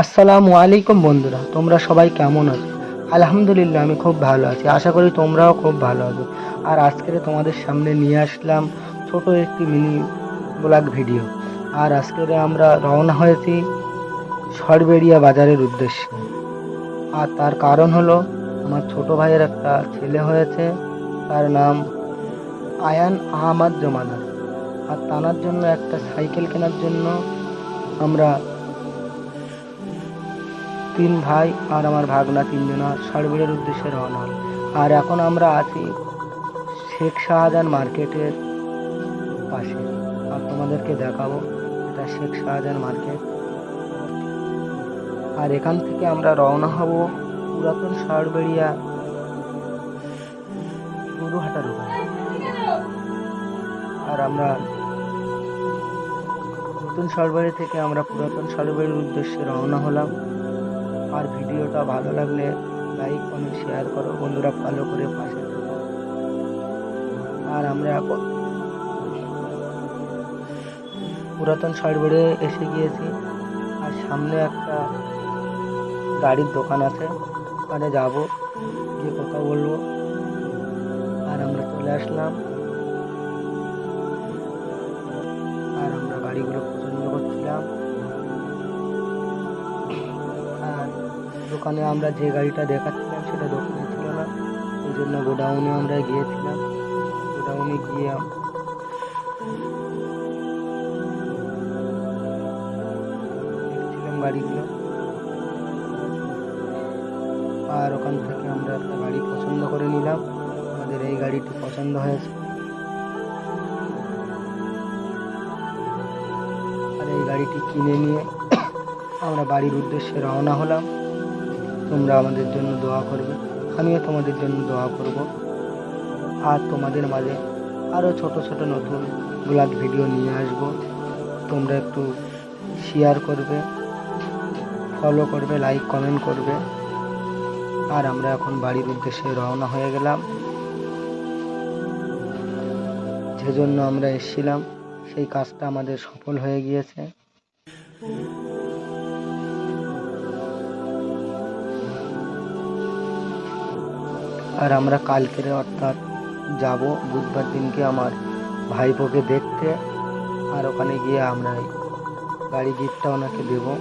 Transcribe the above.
আসসালামু আলাইকুম বন্ধুরা, তোমরা সবাই কেমন আছো? আলহামদুলিল্লাহ, আমি খুব ভালো আছি। আশা করি তোমরাও খুব ভালো আছো। আর আজকে তোমাদের সামনে নিয়ে আসলাম ছোট একটি মিনি ব্লগ ভিডিও। আর আজকে আমরা রওনা হয়েছি সরবেরিয়া বাজারের উদ্দেশ্যে। আর তার কারণ হলো, আমার ছোট ভাইয়ের একটা ছেলে হয়েছে, তার নাম আয়ান আহমদ জমাদার। আর তার জন্য একটা সাইকেল কেনার জন্য আমরা তিন ভাই আর আমার ভাগনা তিনজনা সরবরের উদ্দেশ্যে রওনা হল। আর এখন আমরা আছি শেখ শাহজাহান মার্কেটের পাশে। আর তোমাদেরকে দেখাবো, এটা শেখ শাহজাহান মার্কেট। আর এখান থেকে আমরা রওনা হব পুরাতন সরবেরিয়া গরুহাটার ওখানে। আর আমরা নতুন সরবরি থেকে আমরা পুরাতন সরবরির উদ্দেশ্যে রওনা হলাম। আর ভিডিওটা ভালো লাগলে লাইক কমেন্ট শেয়ার করো বন্ধুরা, ফলো করে পাশে থেকো। আর আমরা এখন পুরাতন সরবরে এসে গিয়েছি। আর সামনে একটা গাড়ির দোকান আছে, ওখানে যাবো, গিয়ে কথা বলবো। আর আমরা চলে আসলাম। আর আমরা গাড়িগুলো পছন্দ করছিলাম। আর দোকানে আমরা যে গাড়িটা দেখাচ্ছিলাম সেটা দোকানে ছিল না, ওই জন্য গোডাউনে আমরা গিয়েছিলাম। গোডাউনে গিয়ে দেখছিলাম গাড়িগুলো। আর ওখান থেকে আমরা একটা গাড়ি পছন্দ করে নিলাম। আমাদের এই গাড়িটি পছন্দ হয়েছে। আর এই গাড়িটি কিনে নিয়ে আমরা বাড়ির উদ্দেশ্যে রওনা হলাম। তোমরা আমাদের জন্য দোয়া করবে, আমিও তোমাদের জন্য দোয়া করব। আর তোমাদের মাঝে আরও ছোট ছোট নতুন ব্লগ ভিডিও নিয়ে আসব। তোমরা একটু শেয়ার করবে, ফলো করবে, লাইক কমেন্ট করবে। আর আমরা এখন বাড়ির উদ্দেশ্যে রওনা হয়ে গেলাম। যে জন্য আমরা এসেছিলাম সেই কাজটা আমাদের সফল হয়ে গিয়েছে। আর আমরা কালকের অর্থাৎ যাব বুধবার দিনকে আমার ভাইপোকে দেখতে। আর ওখানে গিয়ে আমরা গাড়ি গিফটটা ওনাকে দেবো।